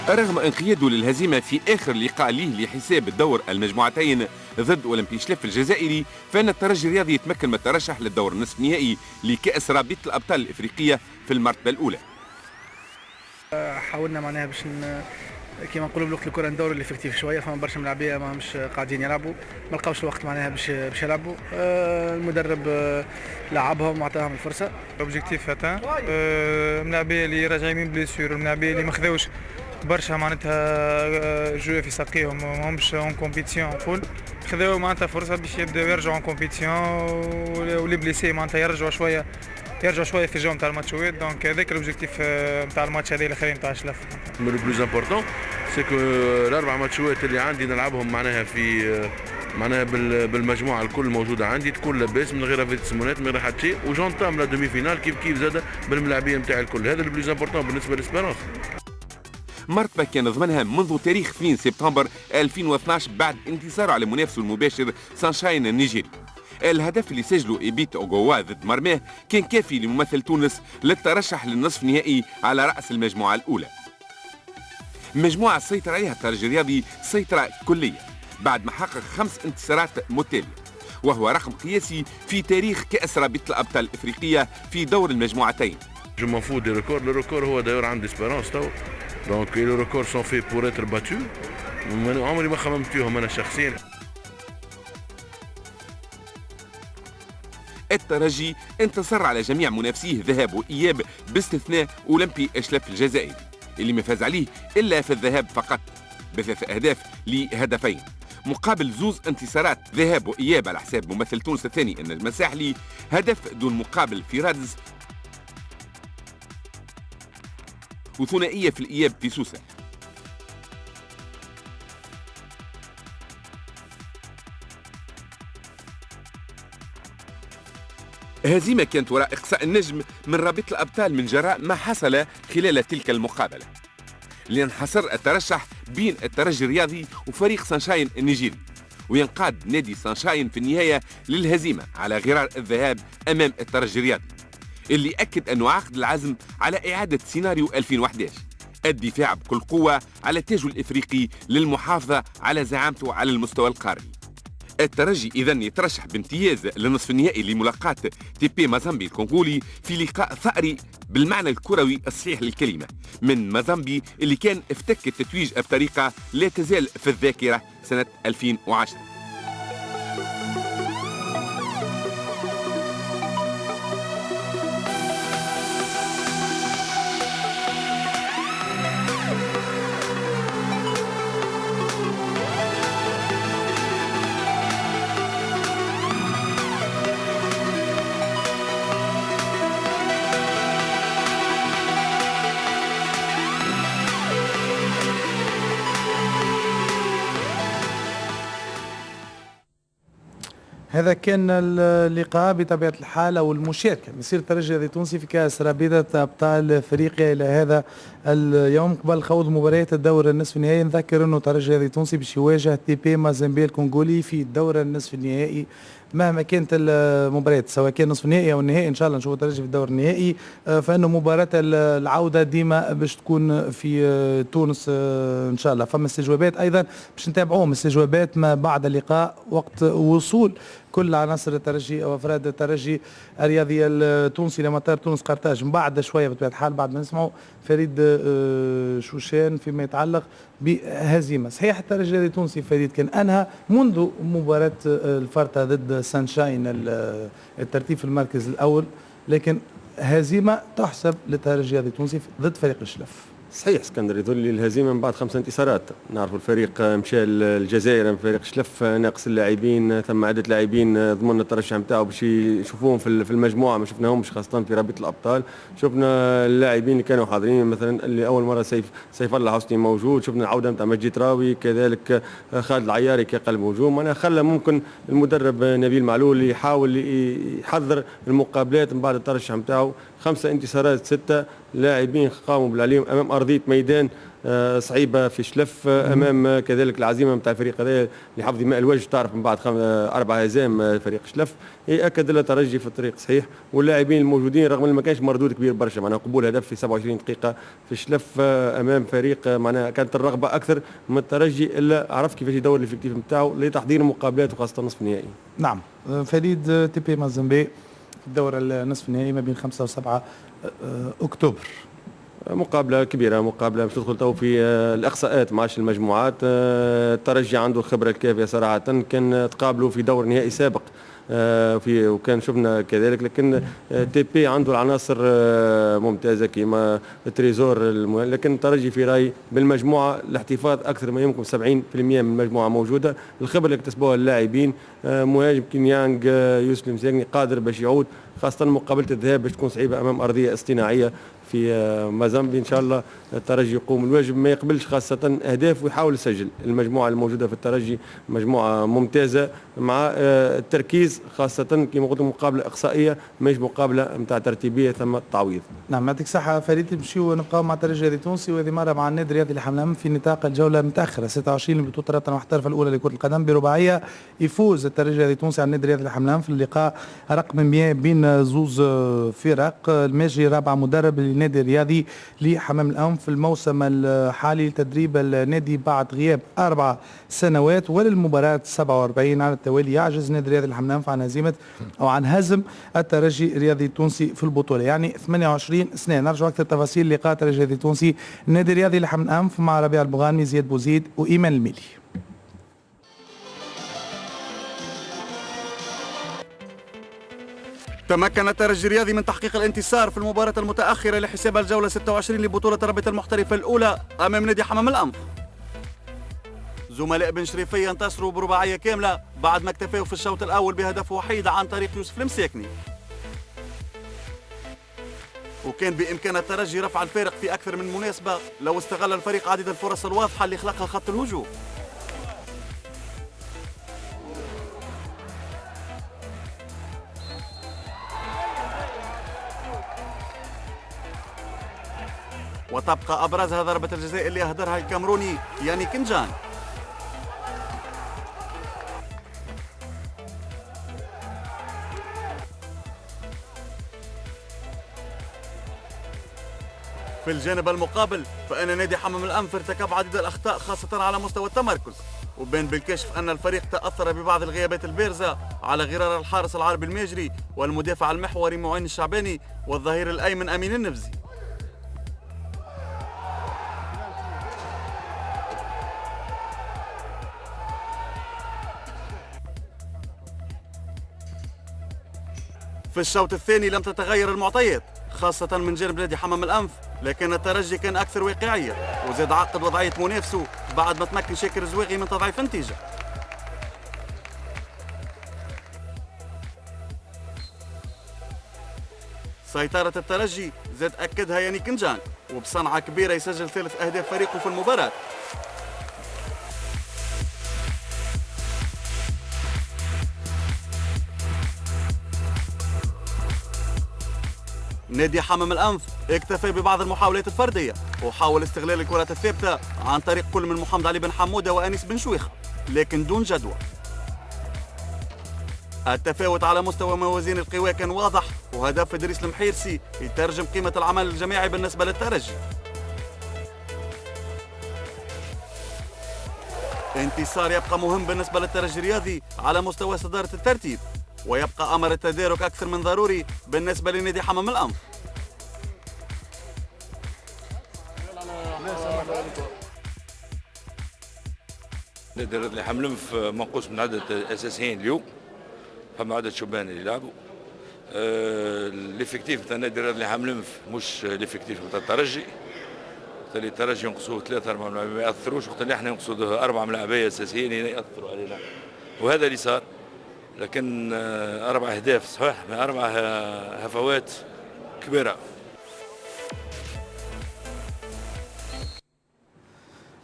رغم انقياده للهزيمة في آخر لقاء ليه لحساب الدور المجموعتين ضد أولمبي شلف الجزائري، فإن الترجي الرياضي يتمكن من الترشح للدور النصف النهائي لكأس رابطة الأبطال الإفريقية في المرتبة الأولى. حاولنا معناها باش كيما نقولوا بلغه الكره ندوروا الافكتيف شويه، فما برشا ملاعبيه ما مش قاعدين يلعبوا، ما لقاوش الوقت معناها باش يلعبوا. المدرب لعبهم وعطاهم الفرصه. اوبجيكتيف اتان. الملاعبيه اللي راجعين من بليسيور، الملاعبيه اللي ما خذاوش برشا معناتها جو في ساقيهم، ما همش اون كومبيتيسيون نقول، خذاو معناتها فرصه باش يبداو يرجعوا اون كومبيتيسيون، ولي بليسي معناتها يرجعوا شويه في الجو نتاع الماتشات. دونك هذاك الاوبجيكتيف نتاع الماتش هذا الاخرين نتاع شلف. لو بلوز امبورطون سي كو الاربع ماتشات اللي عندي نلعبهم معناها في معناها بالمجموعه الكل موجوده عندي، تكون لاباس من غير افيتسمونات من غير حتى شيء، وجونتام لا دومي فينال كيف زاد بالملاعبيه نتاعي الكل. هذا البلوز امبورطون بالنسبه للاسبيرونس. مرتبة كان ضمنها منذ تاريخ 2 سبتمبر 2012 بعد انتصاره على منافسه المباشر سانشاين النيجيري. الهدف اللي سجله إيبيت أوغوا ضد مرماه كان كافي لممثل تونس للترشح للنصف النهائي على رأس المجموعة الأولى. مجموعة سيطر عليها الترجي الرياضي سيطرة كلية بعد ما حقق 5 انتصارات متتالية، وهو رقم قياسي في تاريخ كأس رابطة الأبطال الإفريقية في دور المجموعتين. جو m'en fous des records. Le record هو داير عند اسبيرونس تو. دونك les records sont faits pour être battus. عمري ما خممت فيهم أنا شخصيا. الترجي انتصر على جميع منافسيه ذهاب وإياب باستثناء أولمبي إشلف الجزائري اللي ما فاز عليه إلا في الذهاب فقط ب3 أهداف لهدفين، مقابل زوز انتصارات ذهاب وإياب على حساب ممثل تونس الثاني النجم الساحلي، هدف دون مقابل في رادس، وثنائية في الإياب في سوسة. هزيمة كانت وراء إقصاء النجم من رابطة الأبطال من جراء ما حصل خلال تلك المقابلة، لينحصر الترشح بين الترجي الرياضي وفريق سانشاين النيجيري، وينقاد نادي سانشاين في النهاية للهزيمة على غرار الذهاب أمام الترجي الرياضي اللي أكد أنه عقد العزم على إعادة سيناريو 2011، الدفاع بكل قوة على التاج الإفريقي للمحافظة على زعامته على المستوى القاري. الترجي إذن يترشح بامتياز لنصف النهائي لملاقاة تيبي مازامبي الكونغولي في لقاء ثأري بالمعنى الكروي الصحيح للكلمة من مازامبي اللي كان افتك التتويج بطريقة لا تزال في الذاكرة سنة 2010. هذا كان اللقاء بطبيعة الحال أو المشاركة مسير الترجي التونسي في كأس رابطة أبطال أفريقيا إلى هذا اليوم قبل خوض مباريات الدور النصف النهائي. نذكر أنه الترجي التونسي باش يواجه تيبي مازامبي الكونغولي في الدور النصف النهائي مهما كانت المباريات، سواء كان نصف النهائي او النهائي. ان شاء الله نشوف الترجي في الدور النهائي، فانه مباراه العوده ديما باش تكون في تونس ان شاء الله. فما استجوابات ايضا باش نتابعوهم، استجوابات ما بعد اللقاء وقت وصول كل عناصر الترجي او افراد الترجي الرياضي التونسي لمطار تونس قرطاج من بعد شويه بطبيعه الحال، بعد ما نسمعوا فريد شوشان فيما يتعلق بهزيمه. صحيح الترجي التونسي فريد كان انهى منذ مباراه الفارتا ضد سانشاين الترتيب في المركز الاول، لكن هزيمه تحسب للترجي التونسي ضد فريق الشلف. صحيح اسكندر، يظل لي الهزيمه من بعد 5 انتصارات. نعرفوا الفريق مشى الجزائر، فريق شلف ناقص اللاعبين، ثم عده لاعبين ضمن الترشح نتاعو باش يشوفوهم في المجموعه، ما شفناهمش خاصه في رابطه الابطال. شفنا اللاعبين اللي كانوا حاضرين مثلا اللي اول مره سيف الله حسني موجود، شفنا العوده نتاع مجيد راوي، كذلك خالد العياري كقلب موجود. معناها خلى ممكن المدرب نبيل معلول يحاول يحضر المقابلات من بعد الترشح نتاعو 5 انتصارات 6 لاعبين قاموا بالعليم امام ارضيه ميدان صعيبه في شلف، امام كذلك العزيمه نتاع الفريق هذا لحفظ ماء الوجه. تعرف من بعد 4 هزائم فريق شلف ياكد الترجي في الطريق صحيح، واللاعبين الموجودين رغم ما كانش مردود كبير برشا، معناها قبول هدف في 27 دقيقه في شلف امام فريق معناها كانت الرغبه اكثر من الترجي، الا عرف كيفاش يدور الافكتيف نتاعو لتحضير مقابلات وخاصه نصف النهائي. نعم. فريد تي بي مازمبي الدورة النصف النهائي ما بين 5 و7 أكتوبر. مقابلة كبيرة، مقابلة باش تدخل تو في الإقصاءات مع المجموعات. الترجي عنده الخبرة الكافية صراحة، كان تقابلوا في دور نهائي سابق وكان شفنا كذلك، لكن تي بي عنده العناصر ممتازه كيما تريزور لكن الترجي في رايي بالمجموعه الاحتفاظ اكثر ما يمكن 70% من المجموعه موجوده. الخبره اللي اكتسبوها اللاعبين، مهاجم كينيانغ يوسف المساكني قادر باش يعود، خاصه مقابله الذهاب باش تكون صعيبه امام ارضيه اصطناعيه في مازامبي. ان شاء الله الترجي يقوم الواجب، ما يقبلش خاصه اهداف ويحاول يسجل. المجموعه الموجوده في الترجي مجموعه ممتازه مع التركيز، خاصه كما قلت مقابله اقصائيه مش مقابله نتاع ترتيبيه ثم تعويض. نعم يعطيك الصحه فريد. نمشيو نبقاو مع الترجي التونسي، وهذه مره مع النادي الرياضي الحملان في نطاق الجوله المتاخره 26 لبطوله الرابطه المحترفه الاولى لكره القدم برباعيه. يفوز الترجي التونسي على النادي الرياضي الحملان في اللقاء رقم 100 بين زوز فرق. الماجري رابع مدرب للنادي الرياضي لحمام الانف في الموسم الحالي لتدريب النادي بعد غياب 4 سنوات، وللمباراه 47 على التوالي يعجز النادي الرياضي الحمام عن هزيمه او عن هزم الترجي الرياضي التونسي في البطوله، يعني 28 سنه. نرجع اكثر تفاصيل لقاء الترجي الرياضي التونسي النادي الرياضي لحمام الانف مع ربيع البغاني، زياد بوزيد وايمان الميلي. تمكن الترجي الرياضي من تحقيق الانتصار في المباراة المتأخرة لحساب الجولة 26 لبطولة الرابطة المحترفة الأولى أمام نادي حمام الأنف. زملاء بن شريفية انتصروا برباعية كاملة بعد ما اكتفوا في الشوط الأول بهدف وحيد عن طريق يوسف المساكني، وكان بإمكان الترجي رفع الفارق في أكثر من مناسبة لو استغل الفريق عديد الفرص الواضحة اللي خلقها خط الهجوم. وتبقى أبرزها ضربة الجزاء اللي أهدرها الكامروني يعني كنجان. في الجانب المقابل فإن نادي حمام الأنف ارتكب عديد الأخطاء خاصة على مستوى التمركز، وبين بالكشف أن الفريق تأثر ببعض الغيابات البارزة على غرار الحارس العربي الماجري والمدافع المحوري معين الشعباني والظهير الأيمن أمين النفزي. في الشوط الثاني لم تتغير المعطيات خاصة من جانب نادي حمام الأنف، لكن الترجي كان أكثر واقعية وزاد عقد وضعية منافسه بعد ما تمكن شاكر الزواغي من تضعيف النتيجة. سيطرة الترجي زاد أكدها ياني كنجان، وبصنعة كبيرة يسجل 3 أهداف فريقه في المباراة. نادي حمام الأنف اكتفى ببعض المحاولات الفردية وحاول استغلال الكرات الثابتة عن طريق كل من محمد علي بن حمودة وأنيس بن شويخة لكن دون جدوى. التفاوت على مستوى موازين القوى كان واضح، وهدف إدريس المحيرسي يترجم قيمة العمل الجماعي بالنسبة للترجي. انتصار يبقى مهم بالنسبة للترجي الرياضي على مستوى صدارة الترتيب، ويبقى أمر التدارك أكثر من ضروري بالنسبة لنادي حمام الأنف. نادي الرياضي حمام الأنف منقوص من عدد أساسيين اليوم، فما عدد شبان اللي لعبوا. الافكتيف تاع نادي الرياضي حمام الأنف مش الافكتيف تاع الترجي، بالتالي الترجي ينقصوه 3 4 ملاعبيه ما ياثروش، وقت اللي احنا ينقصوا 4 ملاعبيه اساسيين ياثروا علينا، وهذا اللي صار. لكن 4 أهداف صحيح، 4 هفوات كبيرة.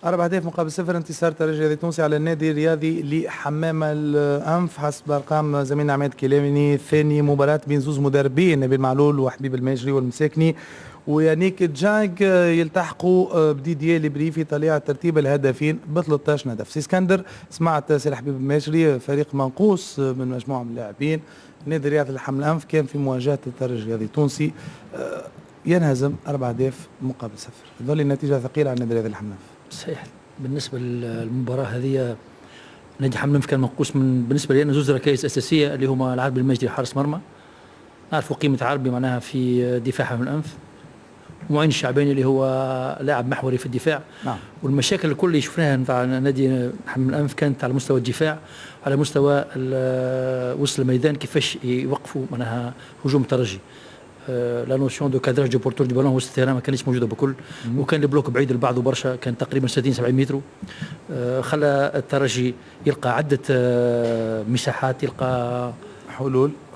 4 أهداف مقابل 0 انتصار الترجي الرياضي التونسي على النادي الرياضي لحمام الأنف حسب أرقام زميلنا عماد كلامني. ثاني مباراة بين زوز مدربين نبيل معلول وحبيب الماجري والمساكني ويانيك جانج يلتحقوا بديدييه ليبري في طليعة ترتيب الهدفين ب 13 هدف. سي اسكندر سمعت سي حبيب الماجري فريق منقوص من مجموعة من اللاعبين. النادي الرياضي لحمل الأنف كان في مواجهة الترجي الرياضي التونسي ينهزم 4 أهداف مقابل 0. تظل النتيجة ثقيلة على النادي الرياضي لحمل الأنف. صحيح. بالنسبة للمباراة هذه نادي حمل الأنف كان منقوص بالنسبة لنا زوز ركائز أساسية اللي هما العربي المجدي حارس مرمى. نعرفوا قيمة عربي معناها في دفاع حمل الأنف. ومعين الشعباني اللي هو لاعب محوري في الدفاع. نعم. والمشاكل الكل اللي شفناها نتاع نادي حمل الأنف كانت على مستوى الدفاع على مستوى وسط الميدان كيفاش يوقفوا معناها هجوم الترجي. لا نوسيون دو كادراج دو بورتور دي بالون وسط التيران ما كانتش موجوده بكل. وكان البلوك بعيد البعض وبرشا كان تقريبا 60 70 متر. خلى الترجي يلقى عده مساحات يلقى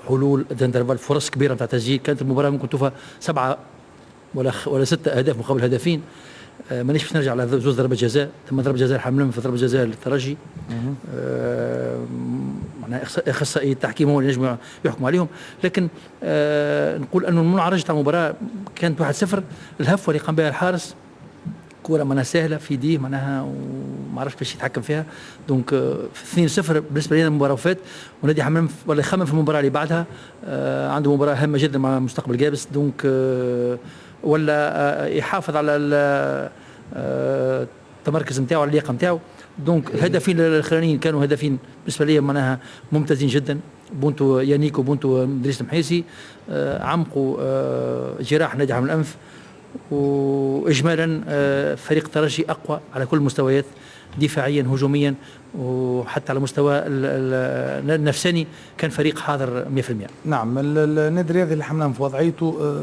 حلول دندرفال فرص كبيره نتاع تسجيل. كانت المباراه ممكن توفى 7 ولا 6 أهداف مقابل هدفين. مانيش باش نرجع على زوز ضربة جزاء. ثم ضربة جزاء لحمل الأنف ضربة جزاء للترجي. معناها اخصائي التحكيم هو اللي ينجم يحكم عليهم. لكن نقول انه المنعرج تاع المباراه كانت 1-0. الهفوه اللي قام بها الحارس كره معناها سهله في يديه معناها وما عرفش باش يتحكم فيها. دونك 2-0 بالنسبه لنا المباراه فات. ونادي حمل الأنف ولا يخمم في المباراه اللي بعدها. عنده مباراه هامه جدا مع مستقبل جابس. دونك ولا يحافظ على التمركز نتاعو على اللياقه نتاعو. دونك الهدفين الاخرانيين كانوا هدفين بالنسبه لي معناها ممتازين جدا. بونتو يانيك وبونتو مدريس المحيسي عمقوا جراح نادي حمل الأنف. واجمالا فريق الترجي اقوى على كل المستويات دفاعيا هجوميا وحتى على مستوى النفساني كان فريق حاضر 100%. نعم. النادي الرياضي لحمل الأنف وضعيته